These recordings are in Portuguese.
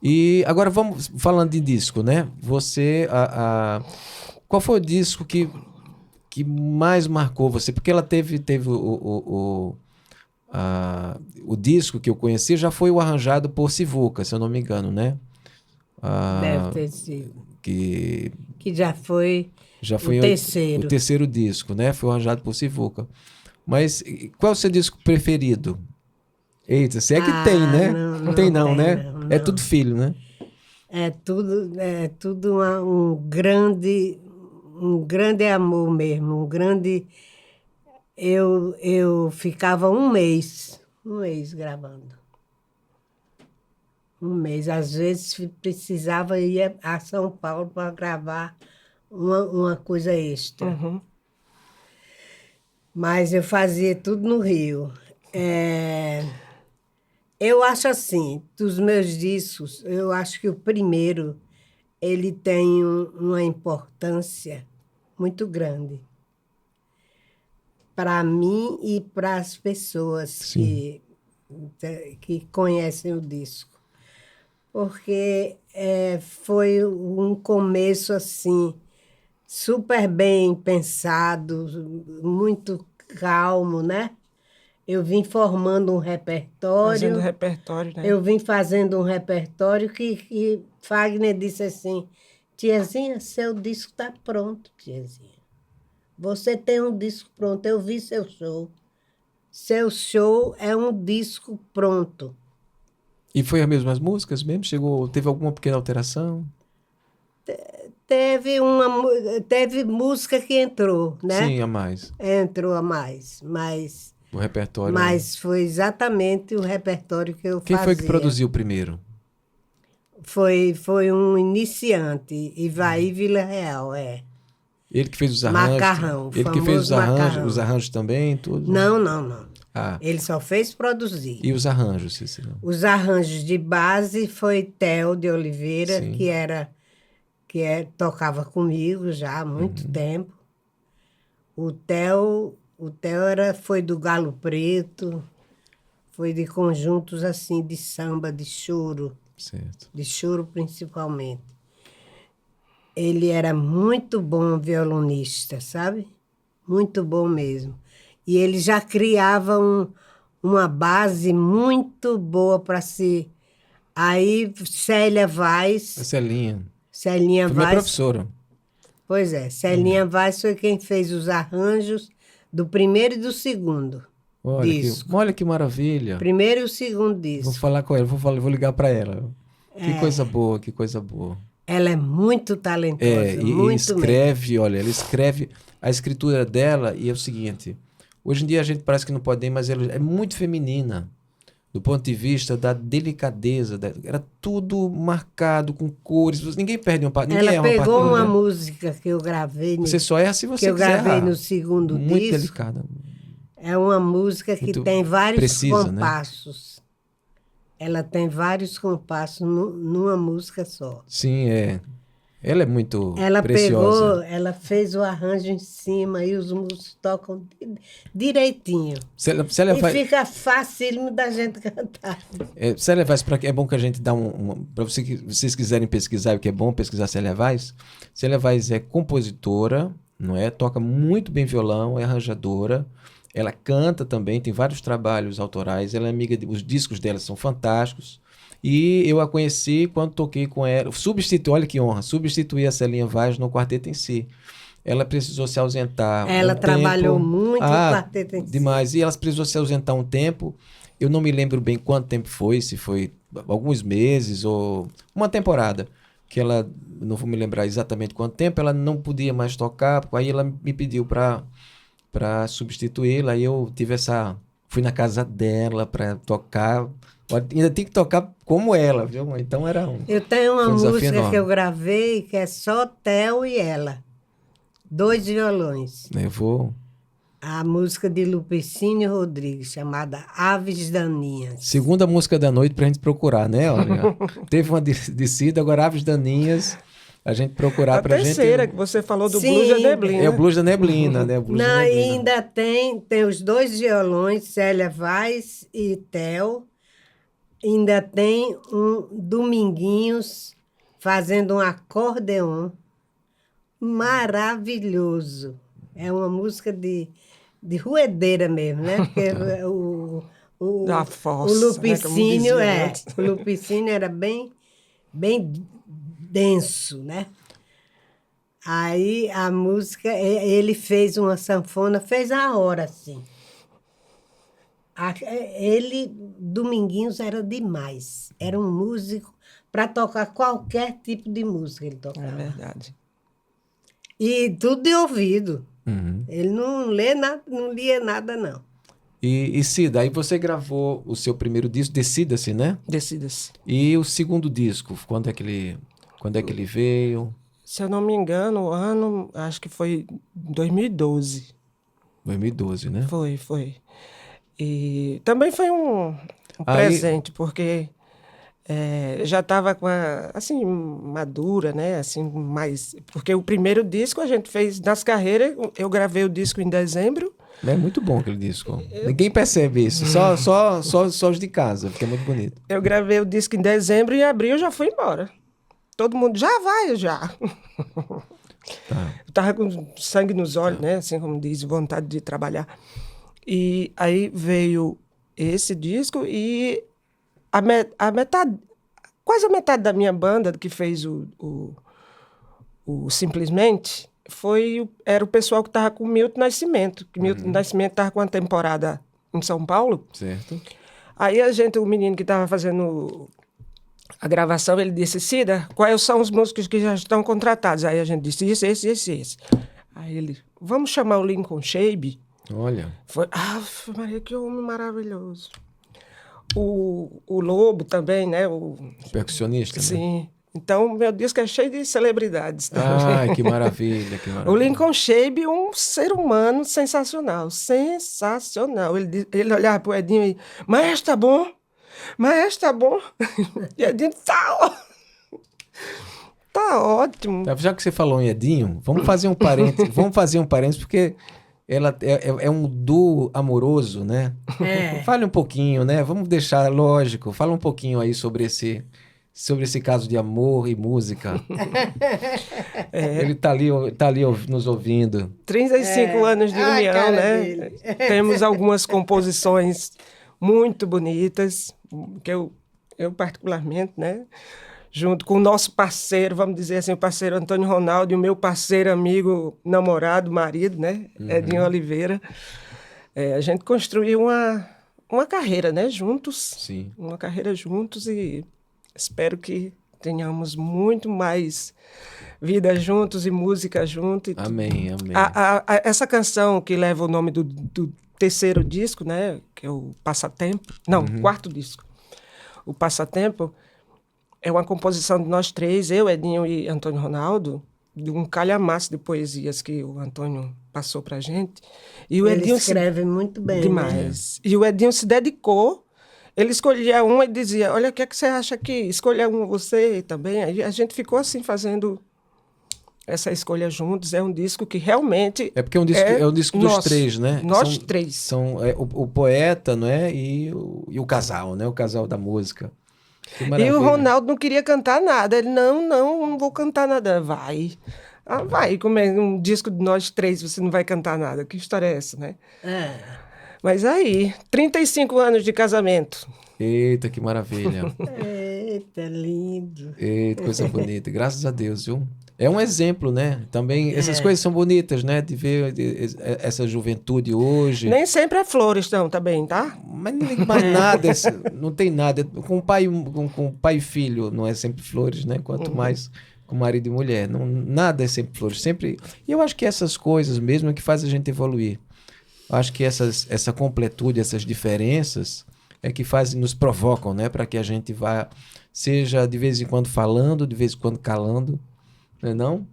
E agora vamos falando de disco, né? Qual foi o disco que mais marcou você? Porque ela teve o disco que eu conheci já foi o arranjado por Sivuca, se eu não me engano, né? Deve Ah, ter sido. que Que já foi já o foi o terceiro. terceiro disco, né? Foi arranjado por Sivuca. Mas qual é o seu disco preferido? Eita, se é que tem, Ah, né? não, Não tem não não, tem, né? não, É tudo não. filho, né? É tudo um grande amor mesmo, um grande. Eu ficava um mês gravando. Um mês. Às vezes precisava ir a São Paulo para gravar uma coisa extra. Uhum. Mas eu fazia tudo no Rio. É, eu acho assim, dos meus discos, eu acho que o primeiro ele tem uma importância muito grande para mim e para as pessoas Sim. que conhecem o disco. Porque foi um começo assim, super bem pensado, muito calmo, né? Eu vim formando um Fazendo repertório, repertório, né? eu vim fazendo um repertório que Fagner disse assim, tiazinha, seu disco está pronto, tiazinha. Você tem um disco pronto, eu vi seu show. Seu show é um disco pronto. E foi as mesmas músicas mesmo? Teve alguma pequena alteração? Teve música que entrou, né? Sim, a mais. Entrou a mais, mas, O repertório. mas foi exatamente o repertório que eu Quem foi que fazia. produziu primeiro? Foi um iniciante, Ivaí Vila Real, é. Ele que fez os arranjos. Macarrão, o Ele que fez famoso os macarrão. arranjos também, tudo. Não, não, não. Ah, Ele só fez produzir. e os arranjos, Cecília? Os arranjos de base foi Theo de Oliveira, Sim. tocava comigo já há muito Uhum. tempo. O Theo foi do Galo Preto, foi de conjuntos assim de samba, Certo. de choro principalmente. Ele era muito bom violonista, sabe? Muito bom mesmo. E ele já criava uma base muito boa para si. Aí Célia A Vaz, Celinha. Celinha Foi minha Vaz, professora. pois é, Celinha Vaz foi quem fez os arranjos do primeiro e do segundo disco. Olha que maravilha. Primeiro e o segundo Vou disco. falar com ela, vou ligar para ela. Que coisa boa, que coisa boa. Ela é muito É, talentosa, e muito mesmo. escreve, olha, ela escreve a escritura dela e é o seguinte, hoje em dia a gente parece que não pode nem, mas ela é muito feminina, do ponto de vista da delicadeza, era tudo marcado com cores, ninguém perde uma parte, ninguém Ela erra uma pegou uma partitura. música que eu gravei, Você só erra se que você eu quiser gravei no errar. segundo Muito disco. delicada, É uma música que muito tem vários precisa, né? compassos. Ela tem vários compassos numa música só. Sim, é. Ela é muito Ela preciosa. pegou, ela fez o arranjo em cima e os músicos tocam direitinho. Se ela E vai, fica facílimo da gente cantar. Célia Vaz, é bom que a gente dá para vocês quiserem pesquisar, o que é bom pesquisar Célia Vaz. Célia Vaz é compositora, não é? Toca muito bem violão, é arranjadora. Ela canta também, tem vários trabalhos autorais. Ela é amiga os discos dela são fantásticos. E eu a conheci quando toquei com ela. Olha que honra, substituí a Celinha Vaz no Quarteto em Si. Ela precisou se ausentar um Ela trabalhou tempo. muito no Quarteto em Si. Demais. E ela precisou se ausentar um tempo. Eu não me lembro bem quanto tempo foi, se foi alguns meses ou uma temporada. Que ela, não vou me lembrar exatamente quanto tempo, ela não podia mais tocar. Aí ela me pediu para substituí-la. Aí eu tive fui na casa dela para tocar. Ainda tem que tocar como ela, viu? Então Eu tenho uma foi um desafio música que eu enorme. gravei que é só Theo e ela. 2 violões. Eu vou. A música de Lupicínio Rodrigues, chamada Aves Daninhas. Segunda música da noite pra gente procurar, né? Olha, teve uma descida, agora Aves Daninhas. A gente procurar A pra gente. terceira que você falou do Sim. Blues da Neblina. É o Blues da Neblina, né? O Blues da Não, e Neblina. ainda tem os 2 violões, Célia Vaz e Theo. ainda tem um Dominguinhos fazendo um acordeon maravilhoso. É uma música de ruedeira mesmo, né? Porque Da o fossa, né, como Lupicínio, dizia antes. o Lupicínio era bem denso, né? Aí a música, ele fez uma sanfona, fez a hora, assim. Ele, Dominguinhos, era demais. Era um músico para tocar qualquer tipo de música ele É tocava. verdade. E tudo de ouvido. Uhum. Ele não lê nada, não lia nada, não. E Cida, aí você gravou o seu primeiro disco, Decida-se, né? Decida-se. E o segundo disco, quando é que ele veio? Se eu não me engano, o ano, acho que foi 2012. 2012, né? Foi. E também foi um Aí- presente, porque já estava com assim, madura, né? Assim, mais... Porque o primeiro disco a gente fez nas carreiras, eu gravei o disco em dezembro. É muito bom aquele disco. Ninguém percebe isso, só os de casa, porque é muito bonito. Eu gravei o disco em dezembro e em abril eu já fui embora. Todo mundo, já vai, já. Tá. Eu tava com sangue nos olhos, né? Assim como diz, vontade de trabalhar. E aí veio esse disco e a metade, quase a metade da minha banda que fez o Simplesmente era o pessoal que estava com o Milton Nascimento. Que Milton Nascimento estava com uma temporada em São Paulo. Certo. Aí o menino que estava fazendo a gravação, ele disse, Cida, quais são os músicos que já estão contratados? Aí a gente disse, esse. Aí ele, vamos chamar o Lincoln Shabe? Olha. Foi, Maria, que homem maravilhoso. O Lobo também, né? Percussionista, né? Sim. Então, meu disco é cheio de celebridades também. Ai, que maravilha, que maravilha. O Lincoln Shabe, um ser humano sensacional. Sensacional. Ele olhava pro Edinho e... Maestro, tá bom? Maestro, tá bom? E Edinho, tá ótimo. Já que você falou em Edinho, vamos fazer um parênteses, porque ela é um duo amoroso, né? Fale um pouquinho, né? Vamos deixar, lógico, fala um pouquinho aí sobre esse caso de amor e música. Ele tá ali nos ouvindo. 35 anos de Ai, união, cara né? dele. Temos algumas composições muito bonitas, que eu particularmente, né? Junto com o nosso parceiro, vamos dizer assim, o parceiro Antônio Ronaldo e o meu parceiro, amigo, namorado, marido, né? Edinho Oliveira. A gente construiu uma carreira, né? Juntos. Sim. Uma carreira juntos e espero que tenhamos muito mais vida juntos e música junto. Amém. Essa canção que leva o nome do terceiro disco, né? Que é o Passatempo. Não, quarto disco. O Passatempo é uma composição de nós três, eu, Edinho e Antônio Ronaldo, de um calhamaço de poesias que o Antônio passou pra gente. E o Ele Edinho escreve muito bem, demais. E o Edinho se dedicou. Ele escolhia uma e dizia, olha, o que é que você acha aqui? Escolha uma você também. Aí a gente ficou assim, fazendo essa escolha juntos. É um disco que realmente... É porque é um disco dos três, né? Nós três. São o poeta, não é? E o casal, né? O casal da música. Que E maravilha. o Ronaldo não queria cantar nada. Ele, não vou cantar nada. Vai. Vai, como é um disco de nós três, você não vai cantar nada. Que história é essa, né? Mas aí, 35 anos de casamento. Eita, que maravilha. Eita, lindo. Eita, coisa bonita. Graças a Deus, viu? É um exemplo, né? Também essas coisas são bonitas, né? De ver essa juventude hoje. Nem sempre é flores, não, também, tá? Mas não tem mais nada, não tem nada. Com pai e filho não é sempre flores, né? Quanto mais com marido e mulher. Não, nada é sempre flores. Sempre. E eu acho que essas coisas mesmo é que faz a gente evoluir. Eu acho que essa completude, essas diferenças é que nos provocam, né? Para que a gente seja de vez em quando falando, de vez em quando calando. Não é não?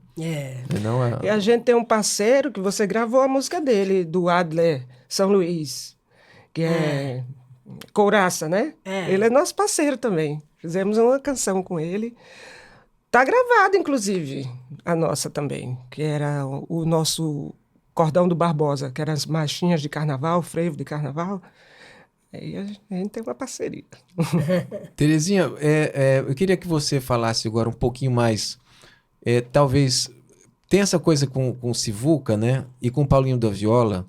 Não é... E a gente tem um parceiro que você gravou a música dele, do Adler São Luís, que é Couraça, né? Ele é nosso parceiro também. Fizemos uma canção com ele. Tá gravada, inclusive, a nossa também, que era o nosso Cordão do Barbosa, que eram as marchinhas de carnaval, frevo de carnaval. Aí a gente tem uma parceria. Terezinha, eu queria que você falasse agora um pouquinho mais, talvez, tem essa coisa com o Sivuca, né? E com o Paulinho da Viola,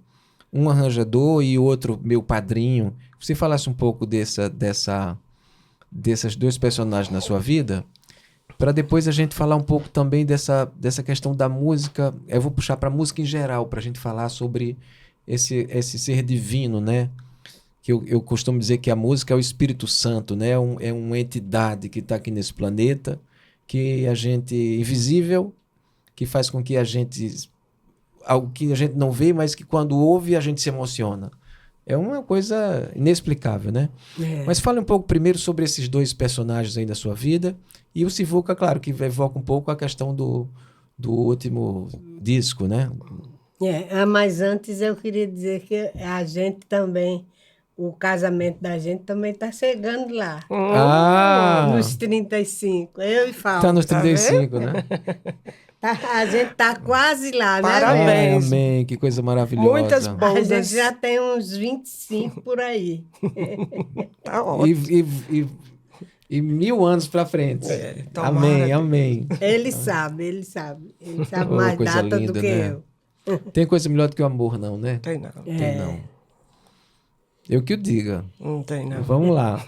um arranjador e outro meu padrinho. Você falasse um pouco desses dois personagens na sua vida, para depois a gente falar um pouco também dessa questão da música. Eu vou puxar para a música em geral, para a gente falar sobre esse ser divino, né? Que eu costumo dizer que a música é o Espírito Santo, né? É uma entidade que está aqui nesse planeta, que a gente, invisível, que faz com que a gente, algo que a gente não vê, mas que quando ouve a gente se emociona. É uma coisa inexplicável, né? Mas fale um pouco primeiro sobre esses dois personagens aí da sua vida, e o Sivuca, claro, que evoca um pouco a questão do último disco, né? Mas antes eu queria dizer que a gente também, o casamento da gente também está chegando lá. Nos 35. Eu e Fausto. Tá nos 35, né? A gente está quase lá, Parabéns. né? Amém, que coisa maravilhosa. Muitas A bodas. gente já tem uns 25 por aí. Tá ótimo. E 1000 anos para frente. Tomara Amém, que- amém. Ele sabe. Ele sabe Oh, mais coisa data linda, do que né? eu. Tem coisa melhor do que o amor, não, né? Tem não. Tem não. Eu que o diga. Não tem não. Vamos lá.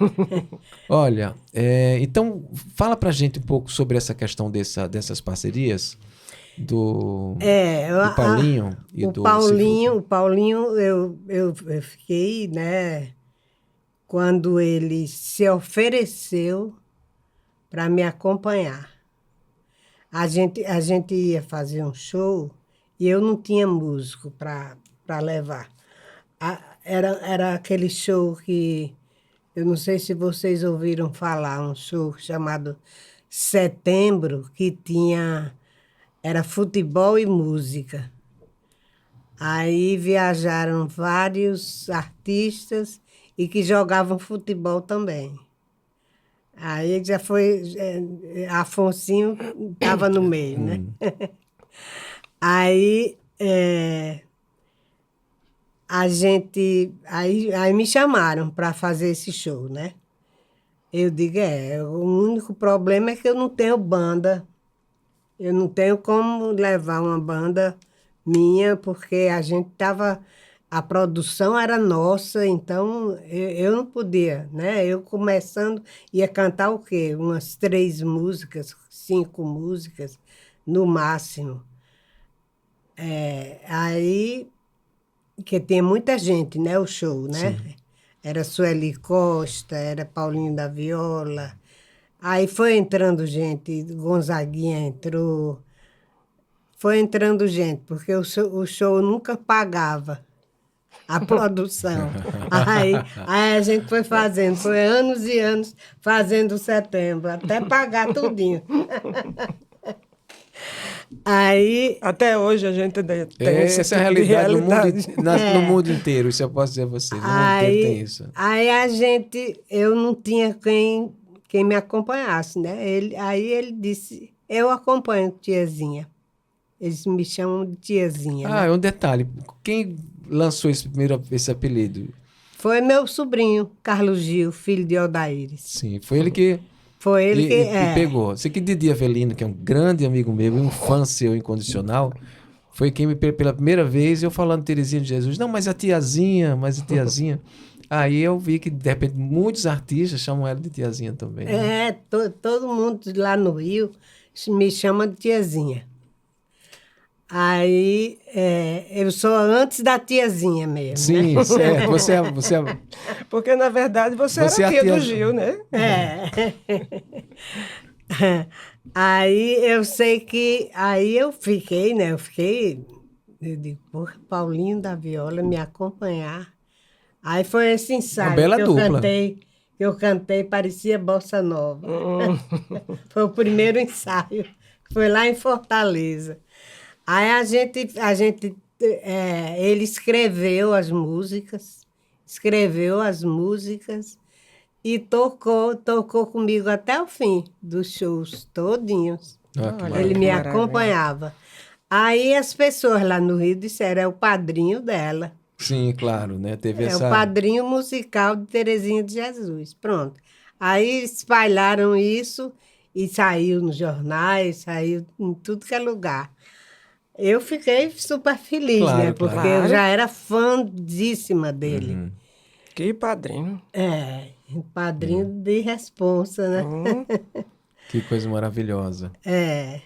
Olha, então fala pra gente um pouco sobre essa questão dessas parcerias do Paulinho e do Sivuca. O Paulinho, eu fiquei, né? Quando ele se ofereceu para me acompanhar. A gente ia fazer um show e eu não tinha músico para levar. Era aquele show que, eu não sei se vocês ouviram falar, um show chamado Setembro, que era futebol e música. Aí viajaram vários artistas e que jogavam futebol também. Aí já foi... Afonsinho estava no meio, né? Aí... Aí me chamaram para fazer esse show, né? Eu digo, o único problema é que eu não tenho banda. Eu não tenho como levar uma banda minha, porque a produção era nossa, então eu não podia, né? Eu começando, ia cantar o quê? Umas 3 músicas, 5 músicas, no máximo. Aí... Porque tem muita gente, né? O show, né? Sim. Era Sueli Costa, era Paulinho da Viola. Aí foi entrando gente, Gonzaguinha entrou. Foi entrando gente, porque o show nunca pagava a produção. Aí a gente foi fazendo, foi anos e anos fazendo Setembro, até pagar tudinho. Aí... Até hoje a gente tem esse Essa é a tipo de realidade realidade. no mundo inteiro, isso eu posso dizer a vocês. No mundo inteiro tem isso. Aí eu não tinha quem me acompanhasse, né? Aí ele disse, eu acompanho tiazinha. Eles me chamam de tiazinha, né? É um detalhe. Quem lançou esse apelido? Foi meu sobrinho, Carlos Gil, filho de Odaíris. Sim, foi ele que... Foi ele que... E pegou. Você que Didi Avelino, que é um grande amigo meu, e um fã seu incondicional, foi quem pela primeira vez, eu falando Terezinha de Jesus, não, mas a tiazinha. Aí eu vi que, de repente, muitos artistas chamam ela de tiazinha também. Né? Todo mundo lá no Rio me chama de tiazinha. Aí eu sou antes da tiazinha mesmo. Sim, né? certo. Você é Porque, na verdade, você era é a tia tia do Gil, né? Aí eu sei que... Aí eu fiquei, né? Eu digo, porra, Paulinho da Viola me acompanhar. Aí foi esse ensaio bela que dupla. eu cantei, parecia Bossa Nova. Foi o primeiro ensaio, que foi lá em Fortaleza. Aí ele escreveu as músicas e tocou comigo até o fim dos shows todinhos. Ah, que Olha, maravilha. Ele me maravilha. acompanhava. Aí as pessoas lá no Rio disseram, é o padrinho dela. Sim, claro, né? Teve É o essa... padrinho musical de Terezinha de Jesus. Pronto. Aí espalharam isso e saiu nos jornais, saiu em tudo que é lugar. Eu fiquei super feliz, né? Claro, Porque claro. eu Claro. já era fãzíssima dele. Uhum. Que padrinho. É, padrinho de responsa, né? Que coisa maravilhosa. É.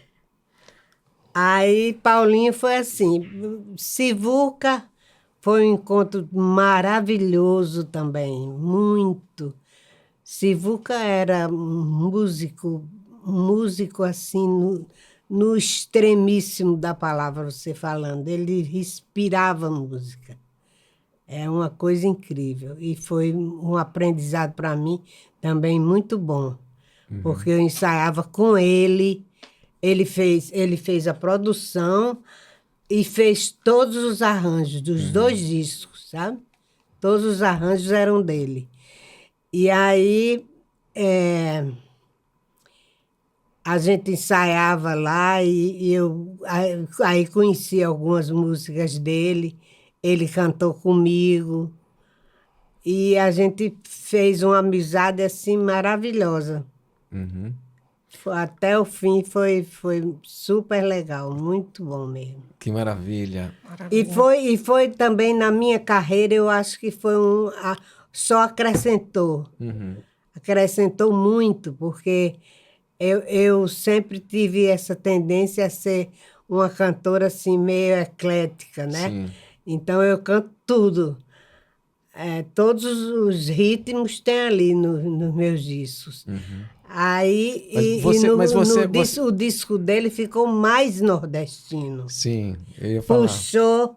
Aí Paulinho foi assim. Sivuca foi um encontro maravilhoso também, muito. Sivuca era um músico assim, no extremíssimo da palavra, você falando. Ele respirava música. É uma coisa incrível. E foi um aprendizado para mim também muito bom, porque eu ensaiava com ele. Ele fez a produção e fez todos os arranjos dos dois discos, sabe? Todos os arranjos eram dele. E aí a gente ensaiava lá e eu aí conheci algumas músicas dele. Ele cantou comigo e a gente fez uma amizade assim maravilhosa. Uhum. Até o fim foi super legal, muito bom mesmo. Que maravilha. E foi também na minha carreira, eu acho que só acrescentou. Uhum. Acrescentou muito, porque eu sempre tive essa tendência a ser uma cantora assim, meio eclética, né? Sim. Então eu canto tudo. Todos os ritmos tem ali nos meus discos. Aí, Mas e você, no, mas no você, dis- você... o disco dele ficou mais nordestino. Sim, eu ia falar. Puxou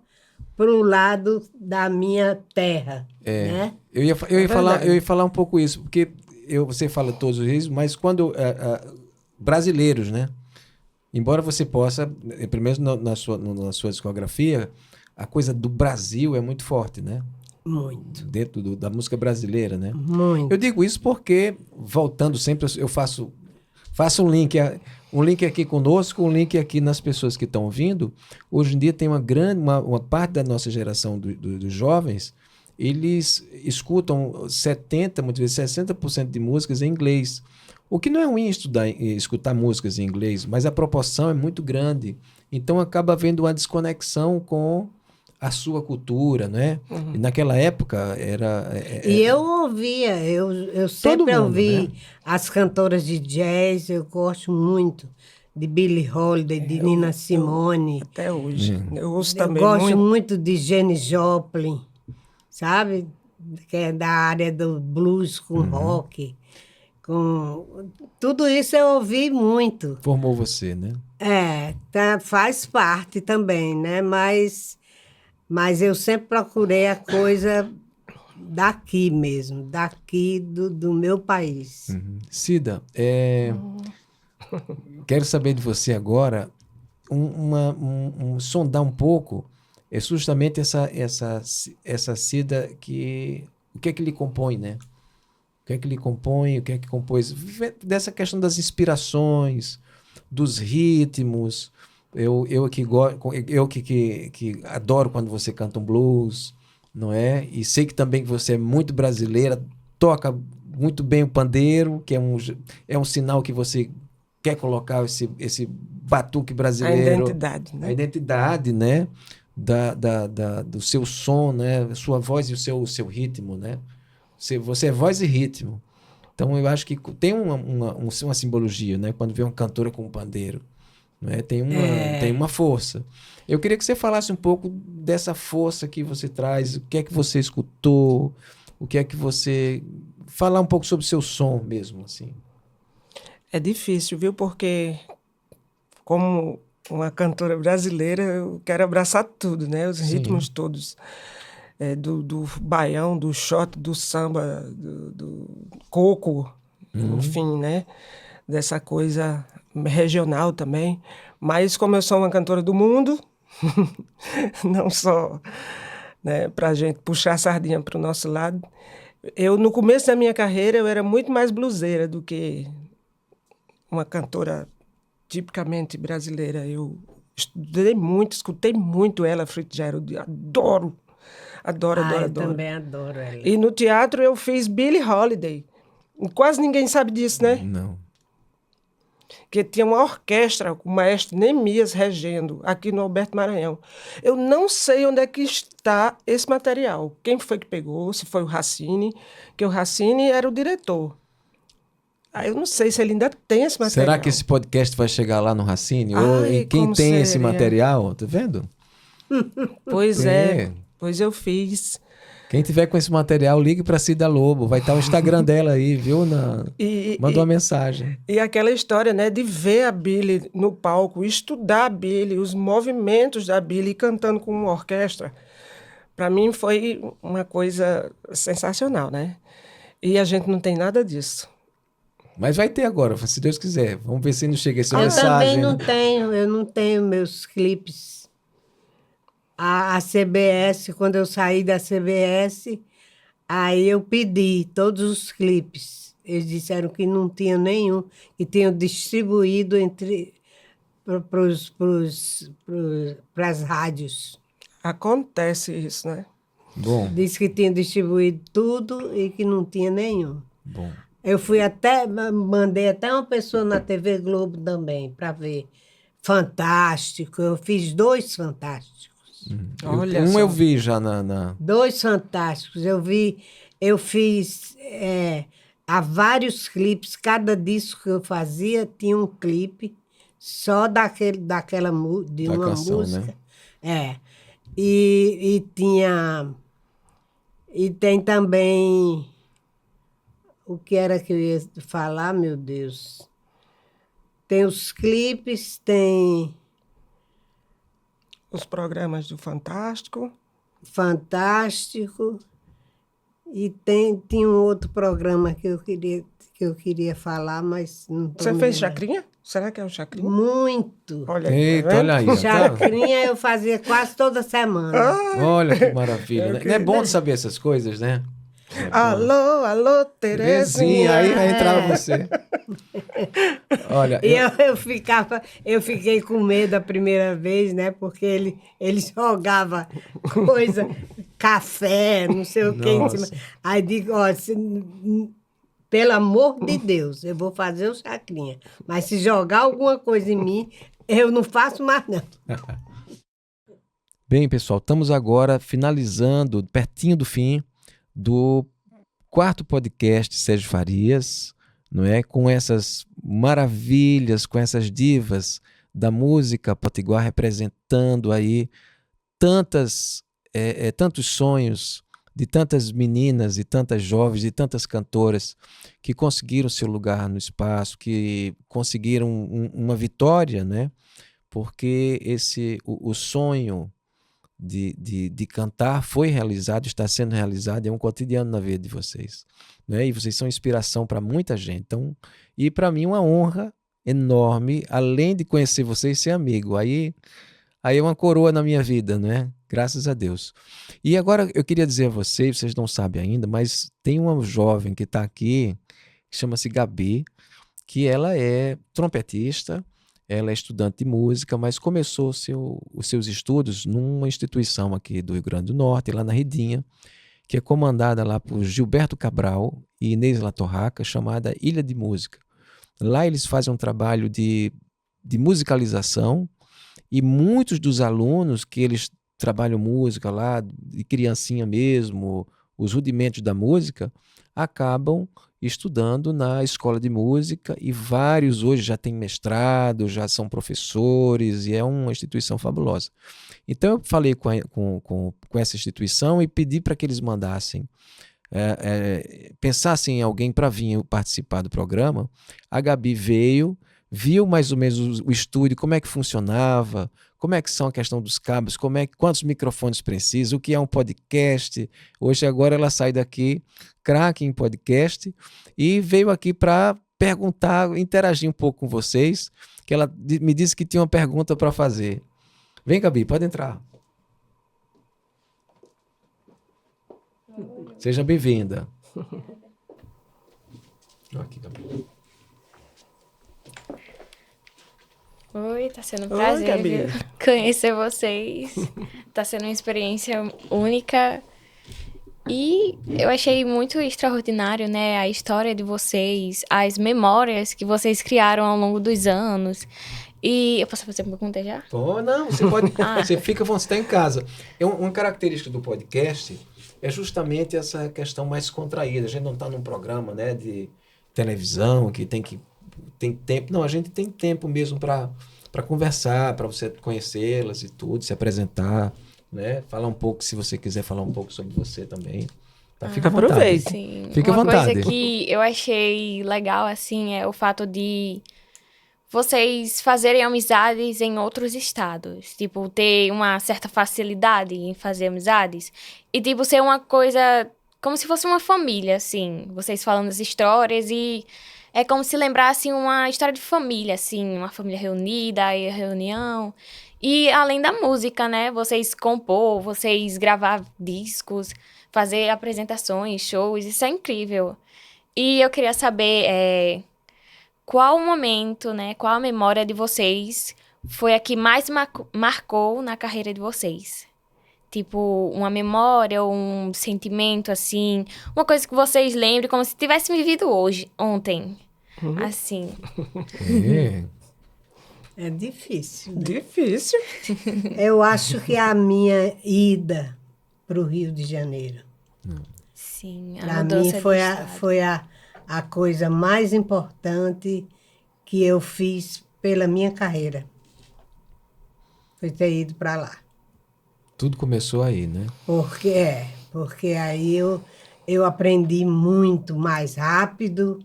para o lado da minha terra, né? Eu ia falar um pouco isso, porque você fala todos os ritmos, mas quando brasileiros, né? Embora você possa, primeiro na sua discografia, a coisa do Brasil é muito forte, né? Muito, Dentro da música brasileira, né? Eu muito. digo isso porque, voltando sempre, eu faço um link aqui conosco, um link aqui nas pessoas que estão ouvindo. Hoje em dia tem uma parte da nossa geração dos jovens, eles escutam 70, muitas vezes 60% de músicas em inglês. O que não é ruim escutar músicas em inglês, mas a proporção é muito grande. Então acaba havendo uma desconexão com a sua cultura, né? E naquela época era... E eu ouvia, eu sempre mundo, ouvi né? as cantoras de jazz, eu gosto muito de Billie Holiday, de Nina Simone. Até hoje. Eu ouço Eu também gosto muito. muito de Janis Joplin, sabe? Que é da área do blues com rock. Tudo isso eu ouvi muito. Formou você, né? Faz parte também, né? Mas eu sempre procurei a coisa daqui mesmo, daqui do meu país. Cida, quero saber de você agora, sondar um pouco, justamente essa Cida o que é que lhe compõe, né? O que é que lhe compõe, o que é que compôs, dessa questão das inspirações, dos ritmos. Eu que adoro quando você canta um blues, não é? E sei que também que você é muito brasileira, toca muito bem o pandeiro, que é um sinal que você quer colocar esse batuque A brasileiro. identidade, A né? identidade, né? Do seu som, né? Sua voz e o seu ritmo, né? Você é voz e ritmo. Então eu acho que tem uma simbologia, né? Quando vê uma cantora com um pandeiro, né? Tem uma força. Eu queria que você falasse um pouco dessa força que você traz, o que é que você escutou, o que é que você... Falar um pouco sobre o seu som mesmo, assim. É difícil, viu? Porque, como uma cantora brasileira, eu quero abraçar tudo, né? Os ritmos todos. Do baião, do shot, do samba, do coco, enfim, né? Dessa coisa regional também. Mas como eu sou uma cantora do mundo, não só, né, para a gente puxar a sardinha para o nosso lado, no começo da minha carreira, eu era muito mais bluseira do que uma cantora tipicamente brasileira. Eu estudei muito, escutei muito Ella Fitzgerald, adoro. Adoro, adoro, Eu adoro. também adoro ela. E no teatro eu fiz Billie Holiday. Quase ninguém sabe disso, né? Não. Que tinha uma orquestra com o maestro Nemias regendo, aqui no Alberto Maranhão. Eu não sei onde é que está esse material. Quem foi que pegou, se foi o Racine, que o Racine era o diretor. Eu não sei se ele ainda tem esse material. Será que esse podcast vai chegar lá no Racine? Ou Ai, em quem como tem esse seria? material? Tá vendo? Pois É. é, pois eu fiz. Quem tiver com esse material, ligue para Cida Lobo. Vai estar o Instagram dela aí, viu? Manda uma mensagem. E aquela história, né, de ver a Billie no palco, estudar a Billie, os movimentos da Billie cantando com uma orquestra, para mim foi uma coisa sensacional, né? E a gente não tem nada disso. Mas vai ter agora, se Deus quiser. Vamos ver se não chega essa Eu mensagem. também não Né? tenho, eu não tenho meus clipes. A CBS, quando eu saí da CBS, aí eu pedi todos os clipes. Eles disseram que não tinha nenhum, que tinham distribuído para as rádios. Acontece isso, né? Bom, Disse que tinha distribuído tudo e que não tinha nenhum. bom. Eu mandei até uma pessoa na TV Globo também para ver. Fantástico, eu fiz 2 fantásticos. Olha só. Eu vi já na... 2 fantásticos. Eu fiz há vários clipes, cada disco que eu fazia tinha um clipe só de Da uma canção, música. né? E tinha. E tem também. O que era que eu ia falar, meu Deus? Tem os clipes, tem Os programas do Fantástico. Fantástico. E tinha um outro programa que eu queria falar, mas não tô Você me fez lembrando. Chacrinha? Será que é o Chacrinha? Muito. Olha aí, Eita, tá vendo? olha aí. Tá? Chacrinha eu fazia quase toda semana. Olha que maravilha. Né? Não é bom saber essas coisas, né? É bom. Alô, alô, Terezinha. Aí vai entrar você. Olha, E eu fiquei com medo a primeira vez, né? Porque ele jogava coisa, café, não sei o que em cima. Nossa. Aí digo, ó, pelo amor de Deus, eu vou fazer o Chacrinha. Mas se jogar alguma coisa em mim, eu não faço mais, não. Bem, pessoal, estamos agora finalizando, pertinho do fim, do 4º podcast Sérgio Farias, não é? Com essas maravilhas, com essas divas da música potiguar representando aí tantos sonhos de tantas meninas e tantas jovens e tantas cantoras que conseguiram seu lugar no espaço, que conseguiram uma vitória, né? Porque o sonho de cantar foi realizado, está sendo realizado, é um cotidiano na vida de vocês, né? E vocês são inspiração para muita gente. Então, e para mim uma honra enorme, além de conhecer vocês, ser amigo. Aí é uma coroa na minha vida, né? Graças a Deus. E agora eu queria dizer a vocês não sabem ainda, mas tem uma jovem que está aqui, que chama-se Gabi, que ela é trompetista. Ela é estudante de música, mas começou os seus estudos numa instituição aqui do Rio Grande do Norte, lá na Redinha, que é comandada lá por Gilberto Cabral e Inês Latorraca, chamada Ilha de Música. Lá eles fazem um trabalho de musicalização e muitos dos alunos que eles trabalham música lá, de criancinha mesmo, os rudimentos da música, acabam estudando na escola de música e vários hoje já têm mestrado, já são professores e é uma instituição fabulosa. Então eu falei com essa instituição e pedi para que eles mandassem, pensassem em alguém para vir participar do programa. A Gabi veio, viu mais ou menos o estúdio, como é que funcionava, como é que são a questão dos cabos, quantos microfones precisa, o que é um podcast. Hoje agora ela sai daqui, craque em podcast, e veio aqui para perguntar, interagir um pouco com vocês, que ela me disse que tinha uma pergunta para fazer. Vem, Gabi, pode entrar. Seja bem-vinda. Aqui, Gabi. Oi, tá sendo um Oi, prazer, Gabi. viu? Conhecer vocês. Tá sendo uma experiência única. E eu achei muito extraordinário, né? A história de vocês, as memórias que vocês criaram ao longo dos anos. E eu posso fazer uma pergunta já? Pô, não, você pode. Ah. Você fica, você está em casa. Uma característica do podcast é justamente essa questão mais contraída. A gente não está num programa, né, de televisão que tem tempo. Não, a gente tem tempo mesmo para conversar, para você conhecê-las e tudo, se apresentar, né? Falar um pouco, se você quiser falar um pouco sobre você também. Tá? Fica à vontade. Aproveite. Sim. Fica à Uma vontade. coisa que eu achei legal, assim, é o fato de vocês fazerem amizades em outros estados. Tipo, ter uma certa facilidade em fazer amizades. E, tipo, ser uma coisa como se fosse uma família, assim. Vocês falando as histórias e é como se lembrassem uma história de família, assim. Uma família reunida, aí a reunião. E além da música, né? Vocês compor, vocês gravar discos, fazer apresentações, shows. Isso é incrível. E eu queria saber... qual o momento, né? Qual a memória de vocês foi a que mais marcou na carreira de vocês? Tipo, uma memória ou um sentimento, assim. Uma coisa que vocês lembrem como se tivessem vivido ontem. Assim. É difícil. Né? Difícil. Eu acho que a minha ida para o Rio de Janeiro, Sim, a para mudança mim, de foi estado. a coisa mais importante que eu fiz pela minha carreira. Foi ter ido para lá. Tudo começou aí, né? Porque aí eu aprendi muito mais rápido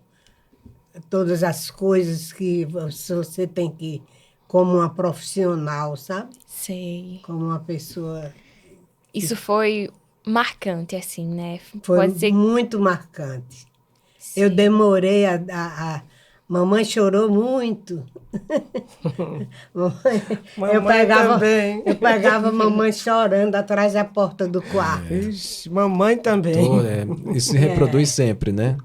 todas as coisas que você tem que, como uma profissional, sabe? Sei. Como uma pessoa. Isso foi marcante, assim, né? Foi Pode ser... muito marcante. Sim. Eu demorei Mamãe chorou muito. Mamãe também. Eu pegava a mamãe chorando atrás da porta do quarto. Ixi, mamãe também. Isso se reproduz sempre, né?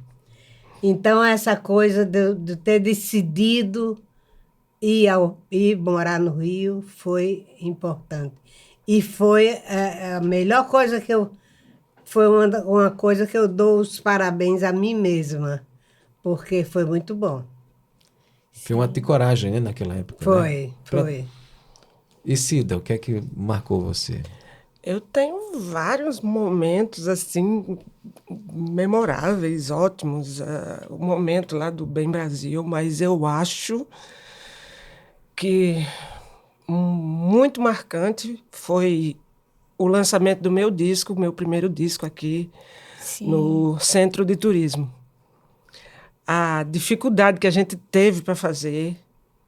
Então, essa coisa de ter decidido ir morar no Rio foi importante. E foi a melhor coisa que eu... Foi uma coisa que eu dou os parabéns a mim mesma, porque foi muito bom. Foi uma de coragem, né, naquela época. Né? Foi. E Cida, o que é que marcou você? Eu tenho vários momentos, assim, memoráveis, ótimos. O momento lá do Bem Brasil, mas eu acho que muito marcante foi o lançamento do meu disco, meu primeiro disco aqui, Sim. no Centro de Turismo. A dificuldade que a gente teve para fazer,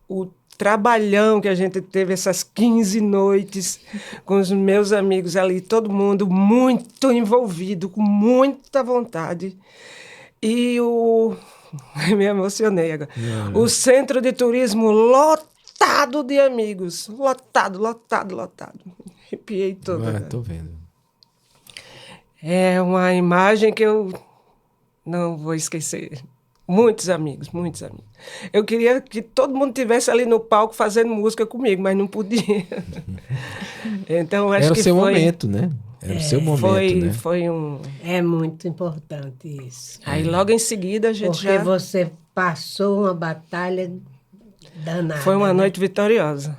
o trabalhão que a gente teve, essas 15 noites com os meus amigos ali, todo mundo muito envolvido, com muita vontade. E me emocionei agora. O Centro de Turismo lotado de amigos. Lotado. Arrepiei toda. Tô vendo. É uma imagem que eu não vou esquecer. Muitos amigos. Eu queria que todo mundo estivesse ali no palco fazendo música comigo, mas não podia. Então, acho Era que o seu foi... momento, né? Era o seu momento, né? Foi um... É muito importante isso. Aí, logo em seguida, a gente Porque já... você passou uma batalha danada. Foi uma né? noite vitoriosa.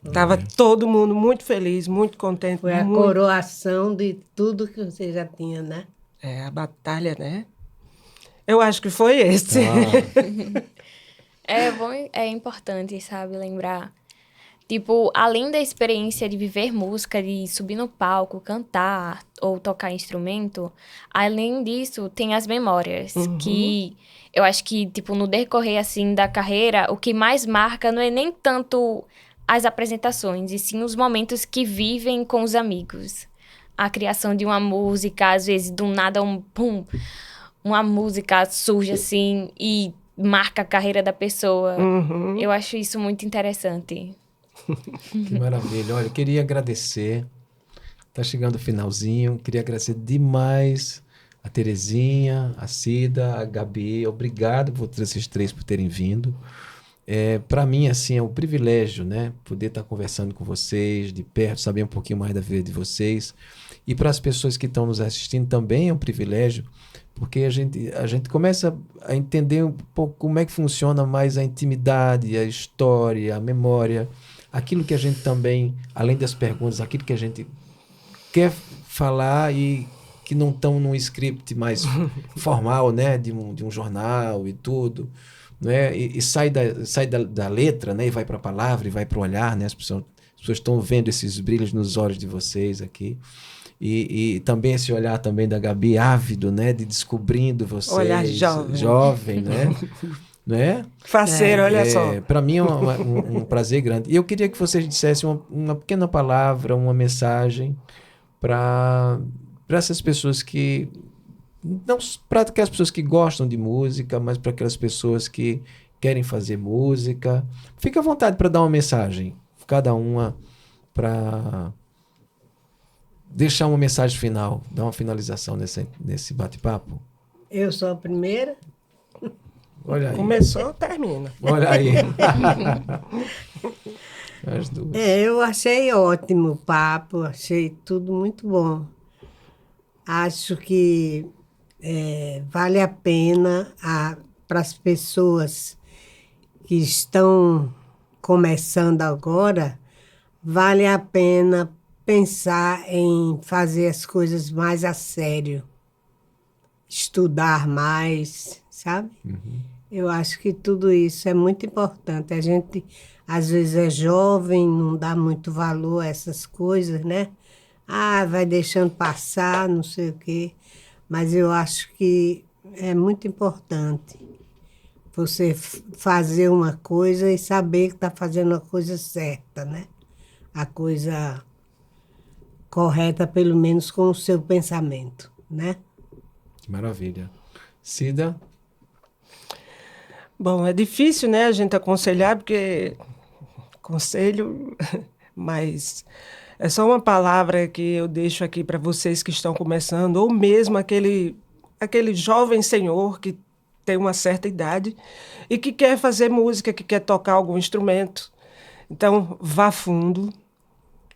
Estava todo mundo muito feliz, muito contente. Foi a muito... coroação de tudo que você já tinha, né? É, a batalha, né? Eu acho que foi esse. É bom, é importante, sabe, lembrar. Tipo, além da experiência de viver música, de subir no palco, cantar ou tocar instrumento, além disso, tem as memórias, que eu acho que, tipo, no decorrer, assim, da carreira, o que mais marca não é nem tanto as apresentações, e sim os momentos que vivem com os amigos. A criação de uma música, às vezes, do nada, uma música surge, assim, e marca a carreira da pessoa. Eu acho isso muito interessante. Que maravilha. Olha, eu queria agradecer. Tá chegando o finalzinho. Queria agradecer demais a Terezinha, a Cida, a Gabi. Obrigado por vocês três por terem vindo. Para mim, assim, é um privilégio, né? Poder estar conversando com vocês de perto, saber um pouquinho mais da vida de vocês. E para as pessoas que estão nos assistindo também é um privilégio, porque a gente começa a entender um pouco como é que funciona mais a intimidade, a história, a memória, aquilo que a gente também, além das perguntas, aquilo que a gente quer falar e que não estão num script mais formal, né? De um jornal e tudo. Né? E sai da letra, né? E vai para a palavra, e vai para o olhar, né? As pessoas estão vendo esses brilhos nos olhos de vocês aqui. E também esse olhar também da Gabi, ávido, né? De descobrindo vocês. Olhar jovem. Jovem, né? Né? Faceiro, olha só. Para mim é um prazer grande. E eu queria que vocês dissessem uma pequena palavra, uma mensagem para essas pessoas que... Não para aquelas pessoas que gostam de música, mas para aquelas pessoas que querem fazer música. Fica à vontade para dar uma mensagem, cada uma, para deixar uma mensagem final, dar uma finalização nesse bate-papo. Eu sou a primeira. Olha aí. Começou, termina. Olha aí. As duas. Eu achei ótimo o papo, achei tudo muito bom. Acho que vale a pena para as pessoas que estão começando agora, vale a pena pensar em fazer as coisas mais a sério, estudar mais, sabe? Eu acho que tudo isso é muito importante. A gente, às vezes, é jovem, não dá muito valor a essas coisas, né? Vai deixando passar, não sei o quê. Mas eu acho que é muito importante você fazer uma coisa e saber que está fazendo a coisa certa, né? A coisa correta, pelo menos com o seu pensamento, né? Que maravilha. Cida? Bom, é difícil, né, a gente aconselhar, porque conselho, mas é só uma palavra que eu deixo aqui para vocês que estão começando, ou mesmo aquele jovem senhor que tem uma certa idade e que quer fazer música, que quer tocar algum instrumento. Então, vá fundo,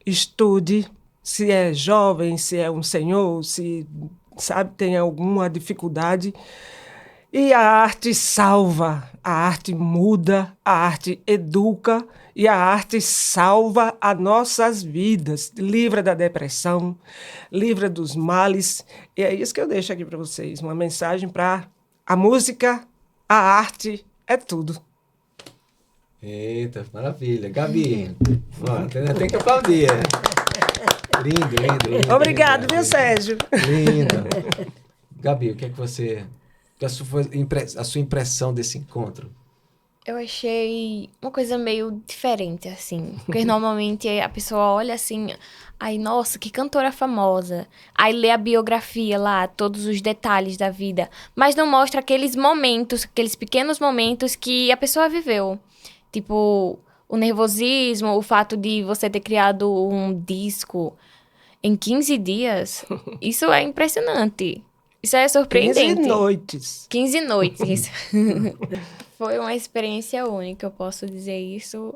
estude, se é jovem, se é um senhor, se, sabe, tem alguma dificuldade. E a arte salva, a arte muda, a arte educa e a arte salva as nossas vidas. Livra da depressão, livra dos males. E é isso que eu deixo aqui para vocês, uma mensagem para a música, a arte, é tudo. Eita, maravilha. Gabi, ó, tem que aplaudir. Lindo. Obrigado, viu, Sérgio? Lindo. Gabi, o que é que você... A sua impressão desse encontro? Eu achei uma coisa meio diferente, assim. Porque normalmente a pessoa olha assim, ai, nossa, que cantora famosa. Aí lê a biografia lá, todos os detalhes da vida. Mas não mostra aqueles momentos, aqueles pequenos momentos que a pessoa viveu. Tipo, o nervosismo, o fato de você ter criado um disco em 15 dias. Isso é impressionante. Isso é surpreendente. 15 noites. 15 noites. Foi uma experiência única, eu posso dizer isso.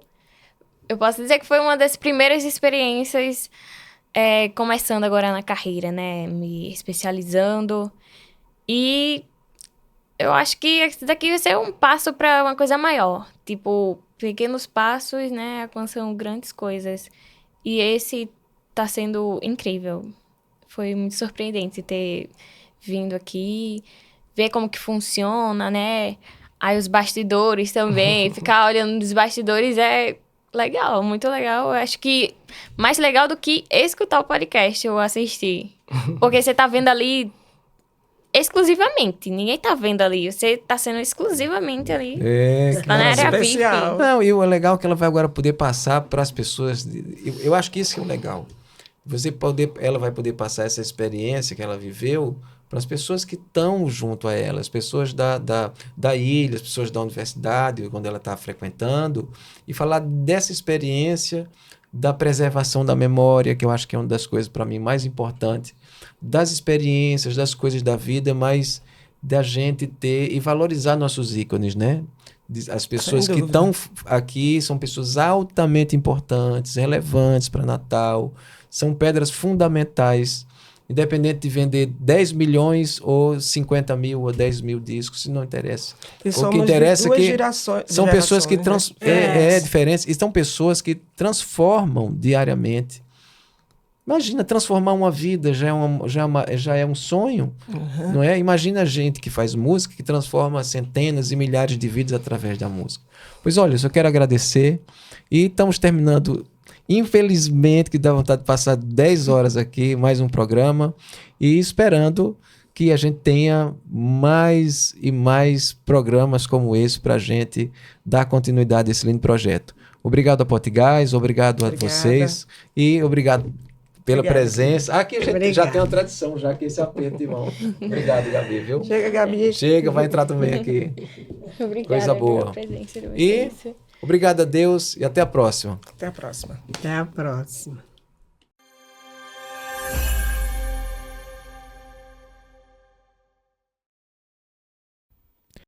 Eu posso dizer que foi uma das primeiras experiências começando agora na carreira, né? Me especializando. E eu acho que esse daqui vai ser um passo para uma coisa maior. Tipo, pequenos passos, né? Alcançam grandes coisas. E esse tá sendo incrível. Foi muito surpreendente ter vindo aqui, ver como que funciona, né? Aí os bastidores também, ficar olhando os bastidores é legal, muito legal. Eu acho que mais legal do que escutar o podcast eu assisti. Porque você tá vendo ali exclusivamente, ninguém tá vendo ali, você tá sendo exclusivamente ali. Que na área VIP. especial. Não, e o legal é que ela vai agora poder passar para as pessoas. Eu acho que isso que é o legal. Ela vai poder passar essa experiência que ela viveu para as pessoas que estão junto a ela, as pessoas da ilha, as pessoas da universidade, quando ela está frequentando, e falar dessa experiência da preservação da memória, que eu acho que é uma das coisas para mim mais importantes, das experiências, das coisas da vida, mas da gente ter e valorizar nossos ícones, né? As pessoas Sem que dúvida. estão aqui são pessoas altamente importantes, relevantes para Natal, são pedras fundamentais, independente de vender 10 milhões ou 50 mil ou 10 mil discos, isso não interessa. E O que somos interessa de é duas que gerações, são pessoas que né? é diferente, e são pessoas que transformam diariamente. Imagina transformar uma vida, já é um sonho, não é? Imagina a gente que faz música, que transforma centenas e milhares de vidas através da música. Pois olha, eu só quero agradecer e estamos terminando, infelizmente, que dá vontade de passar 10 horas aqui, mais um programa, e esperando que a gente tenha mais e mais programas como esse para a gente dar continuidade a esse lindo projeto. Obrigado a Potigás, obrigado a Obrigada. vocês e obrigado pela Obrigada. presença. Aqui a gente já Obrigada. tem uma tradição, já que esse aperto de mão. Obrigado, Gabi, viu? Chega, Gabi. Chega, vai entrar também aqui. Obrigada Coisa boa. pela presença de E vocês. obrigado a Deus e até a próxima. Até a próxima. Até a próxima.